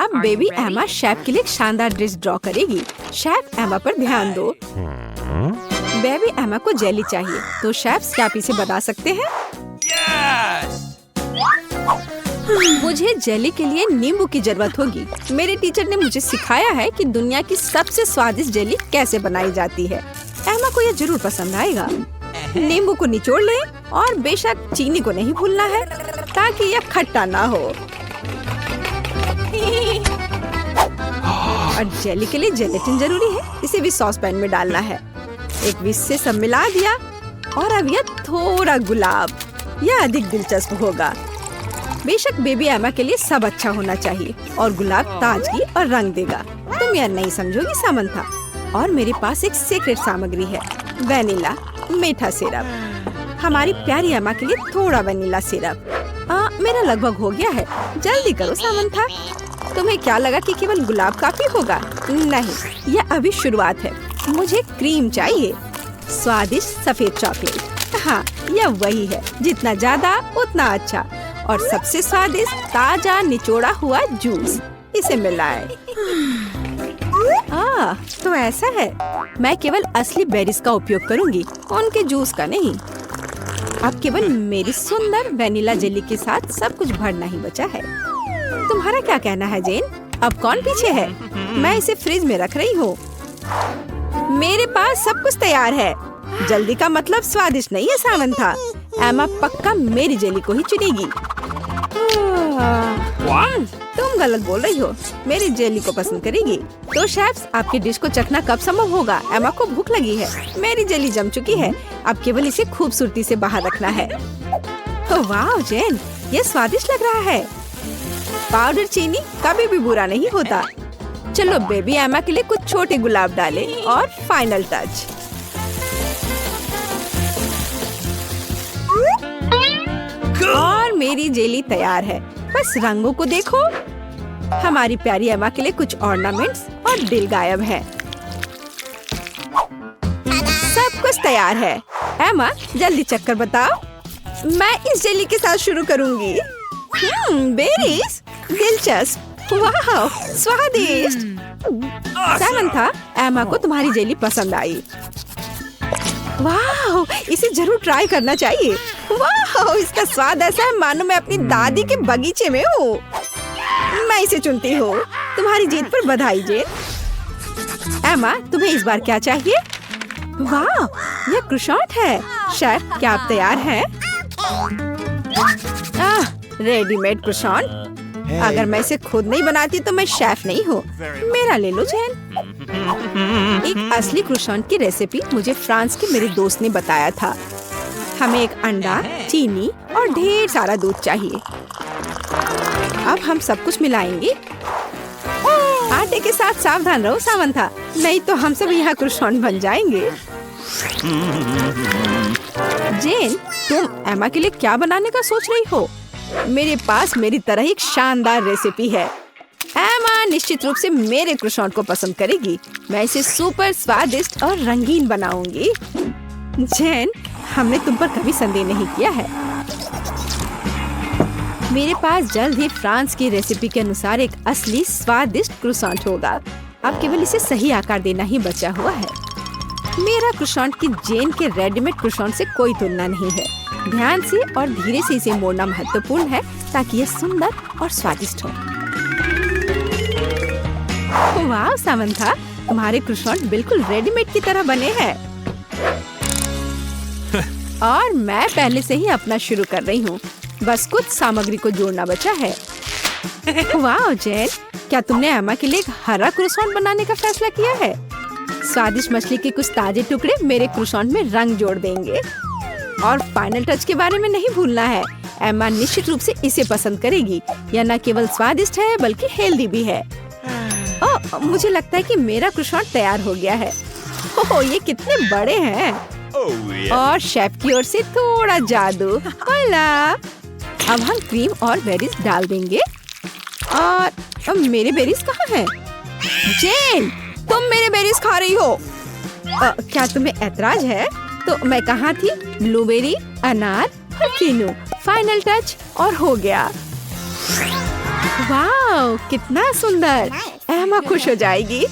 अब बेबी एमा शेफ के लिए एक शानदार ड्रेस ड्रॉ करेगी। शेफ एमा पर ध्यान दो। बेबी एमा को जेली चाहिए, तो शेफ क्या इसे बना सकते हैं? मुझे जेली के लिए नींबू की जरूरत होगी। मेरे टीचर ने मुझे सिखाया है कि दुनिया की सबसे स्वादिष्ट जेली कैसे बनाई जाती है। एमा को यह जरूर पसंद आएगा। नींबू को निचोड़ लें और बेशक चीनी को नहीं भूलना है ताकि यह खट्टा ना हो। और जेली के लिए जेलेटिन जरूरी है, इसे भी सॉस पैन में डालना है। एक विस्क से सब मिला दिया और अब यह थोड़ा गुलाब, यह अधिक दिलचस्प होगा। बेशक बेबी एमा के लिए सब अच्छा होना चाहिए और गुलाब ताजगी और रंग देगा। तुम यह नहीं समझोगी सामंथा। और मेरे पास एक सीक्रेट सामग्री है, वेनिला मीठा सिरप। हमारी प्यारी एमा के लिए थोड़ा वेनिला सिरप। मेरा लगभग हो गया है, जल्दी करो सामंथा। तुम्हें क्या लगा कि केवल गुलाब काफी होगा? नहीं, यह अभी शुरुआत है। मुझे क्रीम चाहिए, स्वादिष्ट सफेद चॉकलेट। हाँ, यह वही है, जितना ज्यादा उतना अच्छा। और सबसे स्वादिष्ट ताजा निचोड़ा हुआ जूस, इसे मिलाएं। तो ऐसा है। मैं केवल असली बेरीज का उपयोग करूंगी, उनके जूस का नहीं। अब केवल मेरी सुंदर वेनिला जेली के साथ सब कुछ भरना ही बचा है। तुम्हारा क्या कहना है जेन? अब कौन पीछे है? मैं इसे फ्रिज में रख रही हूँ। मेरे पास सब कुछ तैयार है। जल्दी का मतलब स्वादिष्ट नहीं है सामंथा। एमा पक्का मेरी जेली को ही चुनेगी। तुम गलत बोल रही हो, मेरी जेली को पसंद करेगी। तो शेफ्स, आपकी डिश को चखना कब संभव होगा? एमा को भूख लगी है। मेरी जेली जम चुकी है, अब केवल इसे खूबसूरती से बाहर रखना है। वाह जेन, ये स्वादिष्ट लग रहा है। पाउडर चीनी कभी भी बुरा नहीं होता। चलो बेबी एमा के लिए कुछ छोटे गुलाब डालें और फाइनल टच। और मेरी जेली तैयार है, बस रंगों को देखो। हमारी प्यारी एमा के लिए कुछ ऑर्नामेंट्स और दिल गायब है। सब कुछ तैयार है। एमा, जल्दी चक्कर बताओ। मैं इस जेली के साथ शुरू करूंगी। बेरीज, दिलचस्प, वाह, स्वादिष्ट। सामंथा, एमा को तुम्हारी जेली पसंद आई। वाह, इसे जरूर ट्राई करना चाहिए। वाह, इसका स्वाद ऐसा है मानो मैं अपनी दादी के बगीचे में हूँ। मैं इसे चुनती हूँ। तुम्हारी जीत पर बधाई जेन। एमा, तुम्हें इस बार क्या चाहिए? वाह, यह क्रोसेंट है। शेफ, क्या आप तैयार हैं? Readymade croissant. अगर मैं इसे खुद नहीं बनाती तो मैं शेफ नहीं हूँ। मेरा ले लो जेन। एक असली क्रोसेंट की रेसिपी मुझे फ्रांस के मेरे दोस्त ने बताया था। हमें एक अंडा, चीनी और ढेर सारा दूध चाहिए। अब हम सब कुछ मिलाएंगे। आटे के साथ सावधान रहो सामंथा, नहीं तो हम सब यहाँ क्रोसेंट बन जाएंगे। जेन, तुम एमा के लिए क्या बनाने का सोच रही हो? मेरे पास मेरी तरह ही एक शानदार रेसिपी है। एमा निश्चित रूप से मेरे क्रोसेंट को पसंद करेगी। मैं इसे सुपर स्वादिष्ट और रंगीन बनाऊंगी। जेन, हमने तुम पर कभी संदेह नहीं किया है। मेरे पास जल्द ही फ्रांस की रेसिपी के अनुसार एक असली स्वादिष्ट क्रोसेंट होगा। अब केवल इसे सही आकार देना ही बचा हुआ है। मेरा क्रोसेंट की जेन के रेडीमेड क्रोसेंट से कोई तुलना नहीं है। ध्यान से और धीरे से इसे मोड़ना महत्वपूर्ण है ताकि यह सुंदर और स्वादिष्ट हो। वाह सामंथा, तुम्हारे क्रोसेंट बिल्कुल रेडीमेड की तरह बने हैं। और मैं पहले से ही अपना शुरू कर रही हूँ, बस कुछ सामग्री को जोड़ना बचा है। वाह जेन, क्या तुमने एमा के लिए एक हरा क्रोसेंट बनाने का फैसला किया है? स्वादिष्ट मछली के कुछ ताजे टुकड़े मेरे क्रोसेंट में रंग जोड़ देंगे। और फाइनल टच के बारे में नहीं भूलना है। एमा निश्चित रूप से इसे पसंद करेगी। यह न केवल स्वादिष्ट है बल्कि हेल्दी भी है। मुझे लगता है कि मेरा क्रोसेंट तैयार हो गया है। ओह, ये कितने बड़े हैं। और शेफ की ओर से थोड़ा जादू। अब हम क्रीम और बेरीज डाल देंगे। और मेरे बेरीज कहाँ हैं? जेन, तुम मेरे बेरीज खा रही हो। क्या तुम्हें ऐतराज है? तो मैं कहाँ थी? ब्लूबेरी, अनार और कीनू। फाइनल टच और हो गया। वाह, कितना सुंदर। एमा खुश हो जाएगी।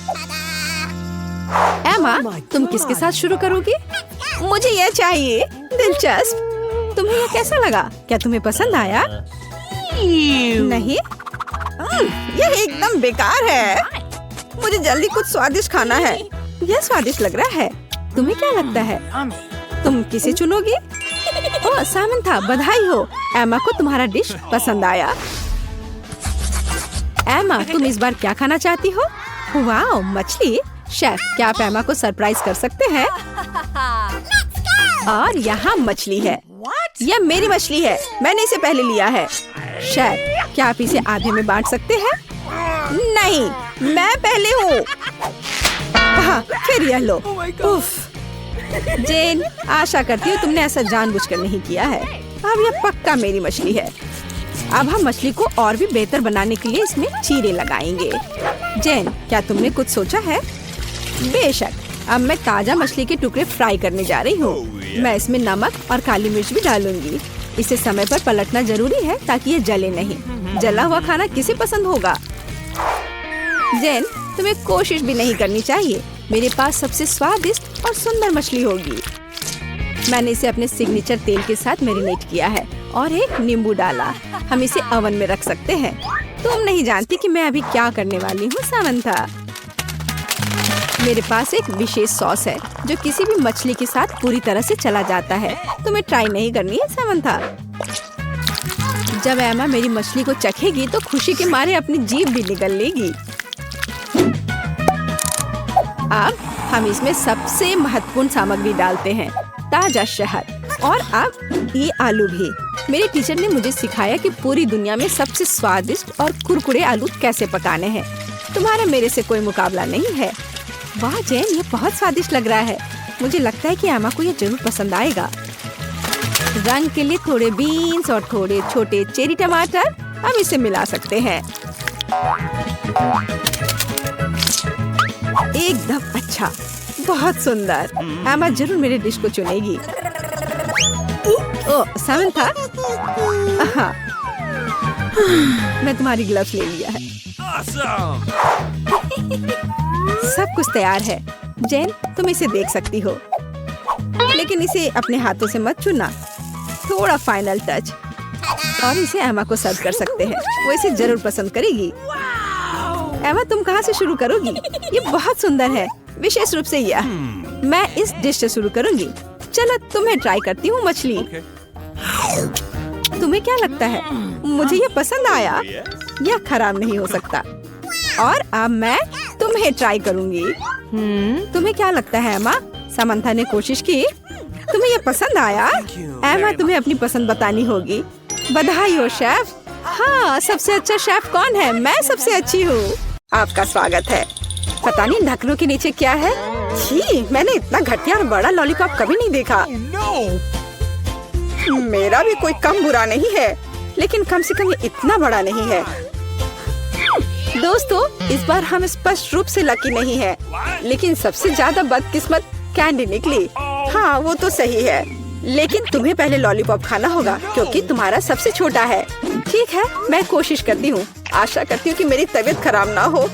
एमा, तुम किसके साथ शुरू करोगी? मुझे यह चाहिए। दिलचस्प। तुम्हें यह कैसा लगा? क्या तुम्हें पसंद आया? नहीं, यह एकदम बेकार है। मुझे जल्दी कुछ स्वादिष्ट खाना है। यह स्वादिष्ट लग रहा है। तुम्हें क्या लगता है? तुम किसे चुनोगी? ओह सामंथा, बधाई हो। एमा को तुम्हारा डिश पसंद आया। एमा, तुम इस बार क्या खाना चाहती हो? वाह, मछली। शेफ, क्या आप एमा को सरप्राइज कर सकते हैं? और यहाँ मछली है। यह मेरी मछली है। मैंने इसे पहले लिया है। शेफ, क्या आप इसे आधे में बांट सकते हैं? नहीं, मैं पहले हूँ। हाँ, फिर यह लो। उफ। जेन, आशा करती हूँ तुमने ऐसा जानबूझकर नहीं किया है। अब यह पक्का मेरी मछली है। अब हम मछली को और भी बेहतर बनाने के लिए इसमें चीरे लगाएंगे। जेन, क्या तुमने कुछ सोचा है? बेशक। अब मैं ताजा मछली के टुकड़े फ्राई करने जा रही हूँ। मैं इसमें नमक और काली मिर्च भी डालूंगी। इसे समय पर पलटना जरूरी है ताकि ये जले नहीं। जला हुआ खाना किसे पसंद होगा? जेन, तुम्हें कोशिश भी नहीं करनी चाहिए। मेरे पास सबसे स्वादिष्ट और सुंदर मछली होगी। मैंने इसे अपने सिग्नेचर तेल के साथ मैरिनेट किया है और एक नींबू डाला। हम इसे ओवन में रख सकते हैं। तुम नहीं जानती कि मैं अभी क्या करने वाली हूँ सामंथा। मेरे पास एक विशेष सॉस है जो किसी भी मछली के साथ पूरी तरह से चला जाता है। तुम्हें ट्राई नहीं करनी है सामंथा? जब एमा मेरी मछली को चखेगी तो खुशी के मारे अपनी जीभ भी निगल लेगी। अब हम इसमें सबसे महत्वपूर्ण सामग्री डालते हैं, ताजा शहद। और अब ये आलू भी। मेरे टीचर ने मुझे सिखाया कि पूरी दुनिया में सबसे स्वादिष्ट और कुरकुरे आलू कैसे पकाने हैं। तुम्हारा मेरे से कोई मुकाबला नहीं है। वाह जैन, ये बहुत स्वादिष्ट लग रहा है। मुझे लगता है कि एमा को ये जरूर पसंद आएगा। रंग के लिए थोड़े बीन्स और थोड़े छोटे चेरी टमाटर हम इसे मिला सकते हैं। एकदम अच्छा, बहुत सुंदर। एमा जरूर मेरे डिश को चुनेगी। ओह सामंथा, हाँ, मैं तुम्हारी ग्लव्स ले लिया है। सब कुछ तैयार है। जैन, तुम इसे देख सकती हो, लेकिन इसे अपने हाथों से मत छूना। थोड़ा फाइनल टच। और इसे एमा को सर्व कर सकते हैं। वो इसे जरूर पसंद करेगी। एमा, तुम कहाँ से शुरू करोगी? ये बहुत सुंदर है, विशेष रूप से यह। मैं इस डिश से शुरू करूंगी। चलो तुम्हें ट्राई करती हूँ मछली। तुम्हें क्या लगता है? मुझे ये पसंद आया। यह खराब नहीं हो सकता। और अब मैं तुम्हें ट्राई करूंगी। तुम्हें क्या लगता है एमा? समंथा ने कोशिश की। तुम्हें ये पसंद आया? एमा, तुम्हें अपनी पसंद बतानी होगी। बधाई हो शेफ। हाँ, सबसे अच्छा शेफ कौन है? मैं सबसे अच्छी हूँ। आपका स्वागत है। पता नहीं ढक्कनों के नीचे क्या है। छी, मैंने इतना घटिया और बड़ा लॉलीपॉप कभी नहीं देखा। मेरा भी कोई कम बुरा नहीं है, लेकिन कम से कम ये इतना बड़ा नहीं है। दोस्तों, इस बार हम स्पष्ट रूप से लकी नहीं है, लेकिन सबसे ज्यादा बदकिस्मत कैंडी निकली। हाँ, वो तो सही है, लेकिन तुम्हें पहले लॉलीपॉप खाना होगा क्योंकि तुम्हारा सबसे छोटा है। ठीक है, मैं कोशिश करती हूँ। आशा करती हूँ कि मेरी तबीयत खराब ना हो।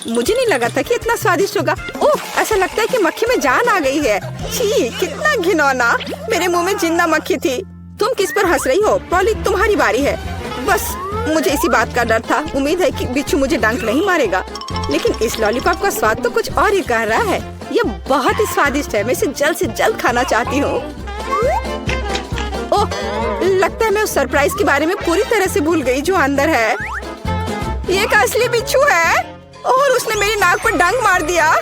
मुझे नहीं लगा था कि इतना स्वादिष्ट होगा। ओह, ऐसा लगता है कि मक्खी में जान आ गई है। छी, कितना घिनौना। मेरे मुंह में जिंदा मक्खी थी। तुम किस पर हंस रही हो? पॉली, तुम्हारी बारी है। बस मुझे इसी बात का डर था। उम्मीद है कि बिच्छू मुझे डंक नहीं मारेगा। लेकिन इस लॉलीपॉप का स्वाद तो कुछ और ही कह रहा है। ये बहुत ही स्वादिष्ट है। मैं इसे जल्द से जल्द खाना चाहती हूँ। ओह, लगता है मैं उस सरप्राइज के बारे में पूरी तरह से भूल गई जो अंदर है। ये एक असली बिच्छू है और उसने मेरी नाक पर डंक मार दिया।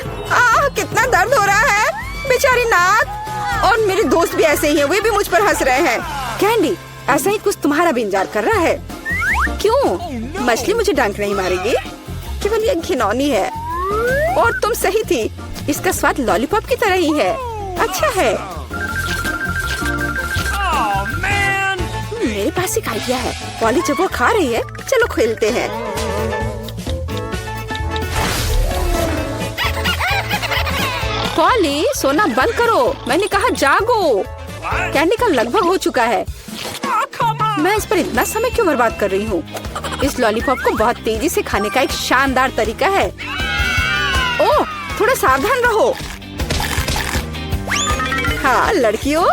कितना दर्द हो रहा है, बेचारी नाक। और मेरे दोस्त भी ऐसे ही हैं, वे भी मुझ पर हंस रहे हैं। कैंडी, ऐसा ही कुछ तुम्हारा भी इंतजार कर रहा है। क्यों? मछली मुझे डंक नहीं मारेगी, केवल ये घिनौनी है। और तुम सही थी, इसका स्वाद लॉलीपॉप की तरह ही है। अच्छा है। मेरे पास एक आइडिया है। पॉली जब वो खा रही है, चलो खेलते हैं। पॉली, सोना बंद करो। मैंने कहा जागो। कैंडी का लगभग हो चुका है। मैं इस पर इतना समय क्यों बर्बाद कर रही हूँ? इस लॉलीपॉप को बहुत तेजी से खाने का एक शानदार तरीका है। ओह, थोड़ा सावधान रहो। हाँ लड़कियों,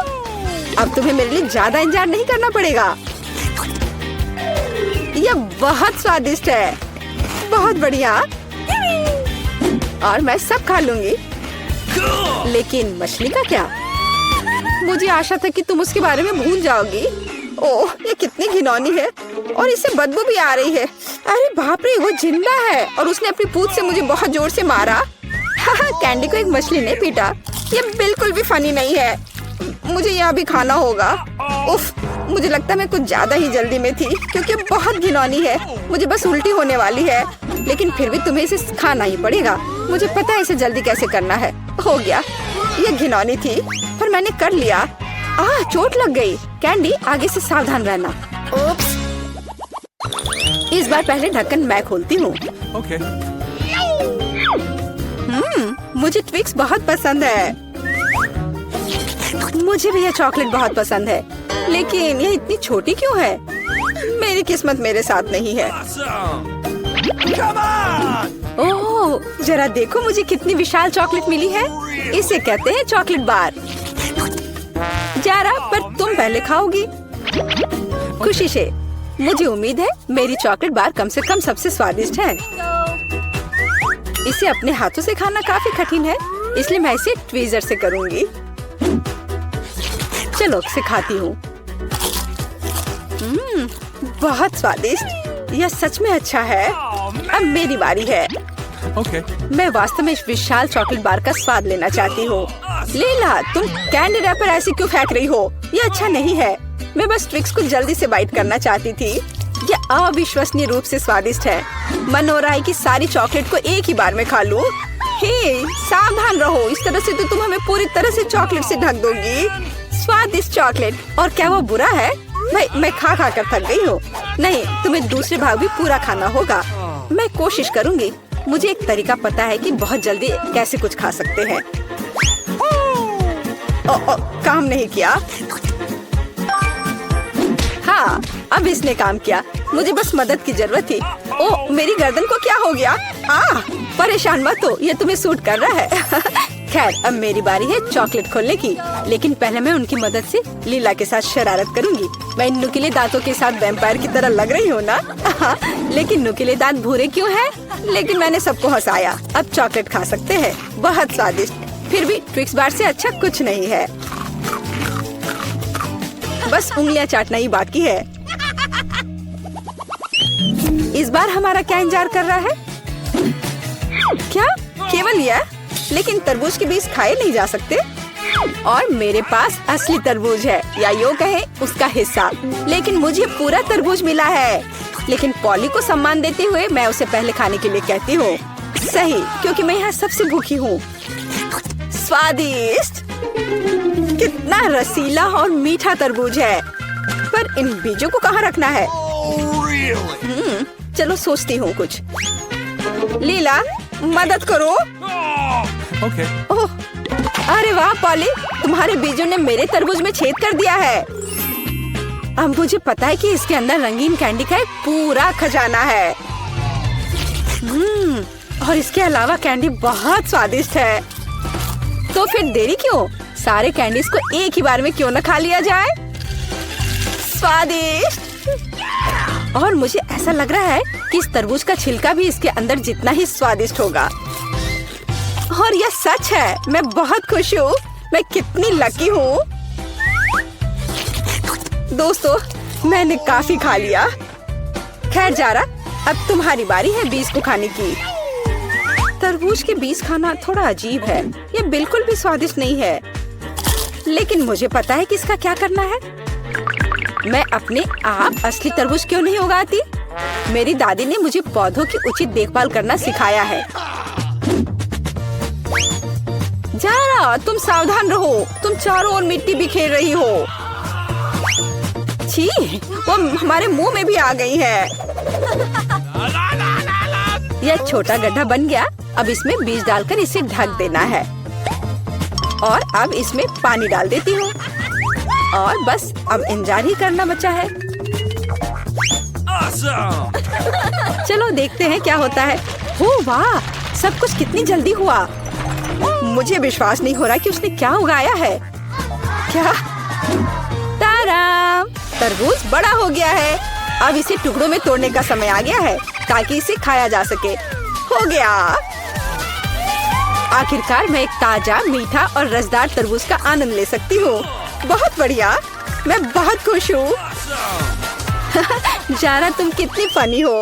अब तुम्हें मेरे लिए ज्यादा इंतजार नहीं करना पड़ेगा। यह बहुत स्वादिष्ट है, बहुत बढ़िया। और मैं सब खा लूंगी। लेकिन मछली का क्या? मुझे आशा था कि तुम उसके बारे में भूल जाओगी। ओह, ये कितनी घिनौनी है और इससे बदबू भी आ रही है। अरे बाप रे, वो जिंदा है और उसने अपनी पूंछ से मुझे बहुत जोर से मारा। कैंडी को एक मछली ने पीटा। ये बिल्कुल भी फनी नहीं है। मुझे यह भी खाना होगा। उफ, मुझे लगता है मैं कुछ ज्यादा ही जल्दी में थी क्योंकि बहुत घिनौनी है। मुझे बस उल्टी होने वाली है, लेकिन फिर भी तुम्हें इसे खाना ही पड़ेगा। मुझे पता है इसे जल्दी कैसे करना है। हो गया, ये घिनौनी थी पर मैंने कर लिया। चोट लग गई। कैंडी, आगे से सावधान रहना। ओप्स। इस बार पहले ढक्कन मैं खोलती हूँ। Okay. मुझे ट्विक्स बहुत पसंद है। मुझे भी यह चॉकलेट बहुत पसंद है, लेकिन यह इतनी छोटी क्यों है? मेरी किस्मत मेरे साथ नहीं है। Come on! ओह, जरा देखो मुझे कितनी विशाल चॉकलेट मिली है। इसे कहते हैं चॉकलेट बार। जरा, पर तुम पहले खाओगी। खुशी से। मुझे उम्मीद है मेरी चॉकलेट बार कम से कम सबसे स्वादिष्ट है। इसे अपने हाथों से खाना काफी कठिन है, इसलिए मैं इसे ट्वीजर से करूंगी। चलो इसे खाती हूँ। बहुत स्वादिष्ट। यह सच में अच्छा है। अब मेरी बारी है। Okay. मैं वास्तव में इस विशाल चॉकलेट बार का स्वाद लेना चाहती हूँ। लीला, तुम कैंडी रैपर ऐसे क्यों फेंक रही हो? ये अच्छा नहीं है। मैं बस ट्विक्स को जल्दी से बाइट करना चाहती थी। यह अविश्वसनीय रूप से स्वादिष्ट है। मन हो रहा है कि सारी चॉकलेट को एक ही बार में खा लूं। हे, सावधान रहो, इस तरह से तो तुम हमें पूरी तरह से चॉकलेट से ढक दोगी। स्वादिष्ट चॉकलेट। और क्या वो बुरा है? मैं खा खा कर थक गई हूँ। नहीं, तुम्हें दूसरे भाग भी पूरा खाना होगा। मैं कोशिश करूंगी। मुझे एक तरीका पता है कि बहुत जल्दी कैसे कुछ खा सकते हैं। काम नहीं किया। हाँ, अब इसने काम किया। मुझे बस मदद की जरूरत थी। ओह, मेरी गर्दन को क्या हो गया? परेशान मत हो, ये तुम्हें सूट कर रहा है। खैर, अब मेरी बारी है चॉकलेट खोलने की। लेकिन पहले मैं उनकी मदद से लीला के साथ शरारत करूंगी। मैं इन नुकीले दांतों के साथ वैम्पायर की तरह लग रही हूँ ना? लेकिन नुकीले दांत भूरे क्यों हैं? लेकिन मैंने सबको हंसाया। अब चॉकलेट खा सकते हैं। बहुत स्वादिष्ट। फिर भी ट्विक्स बार से अच्छा कुछ नहीं है। बस उंगलियां चाटना ही बाकी है। इस बार हमारा क्या इंतजार कर रहा है? क्या केवल यह? लेकिन तरबूज के बीज खाए नहीं जा सकते। और मेरे पास असली तरबूज है, या यूं कहें उसका हिस्सा। लेकिन मुझे पूरा तरबूज मिला है। लेकिन पॉली को सम्मान देते हुए मैं उसे पहले खाने के लिए कहती हूँ। सही, क्योंकि मैं यहाँ सबसे भूखी हूँ। स्वादिष्ट। कितना रसीला और मीठा तरबूज है। पर इन बीजों को कहाँ रखना है? चलो सोचती हूँ कुछ। लीला, मदद करो। Okay. ओह, अरे वाह पॉली, तुम्हारे बीजों ने मेरे तरबूज में छेद कर दिया है। अब मुझे पता है कि इसके अंदर रंगीन कैंडी का एक पूरा खजाना है। और इसके अलावा कैंडी बहुत स्वादिष्ट है। तो फिर देरी क्यों? सारे कैंडीज को एक ही बार में क्यों न खा लिया जाए? स्वादिष्ट। और मुझे ऐसा लग रहा है कि इस तरबूज का छिलका भी इसके अंदर जितना ही स्वादिष्ट होगा। और यह सच है। मैं बहुत खुश हूँ। मैं कितनी लकी हूँ। दोस्तों, मैंने काफी खा लिया। खैर जारा, अब तुम्हारी बारी है बीज को खाने की। तरबूज के बीज खाना थोड़ा अजीब है। ये बिल्कुल भी स्वादिष्ट नहीं है। लेकिन मुझे पता है कि इसका क्या करना है। मैं अपने आप असली तरबूज क्यों नहीं उगाती? मेरी दादी ने मुझे पौधों की उचित देखभाल करना सिखाया है। जारा, तुम सावधान रहो। तुम चारों ओर मिट्टी बिखेर रही हो। छी, वो हमारे मुंह में भी आ गई है। यह छोटा गड्ढा बन गया। अब इसमें बीज डालकर इसे ढक देना है। और अब इसमें पानी डाल देती हूँ। और बस अब इंतजार ही करना बचा है। Awesome! चलो देखते हैं क्या होता है। हो वाह, सब कुछ कितनी जल्दी हुआ। मुझे विश्वास नहीं हो रहा कि उसने क्या उगाया है। क्या? ताराम! तरबूज बड़ा हो गया है। अब इसे टुकड़ों में तोड़ने का समय आ गया है ताकि इसे खाया जा सके। हो गया। आखिरकार मैं एक ताजा, मीठा और रसदार तरबूज का आनंद ले सकती हूँ। बहुत बढ़िया, मैं बहुत खुश हूँ। जारा, तुम कितनी फनी हो।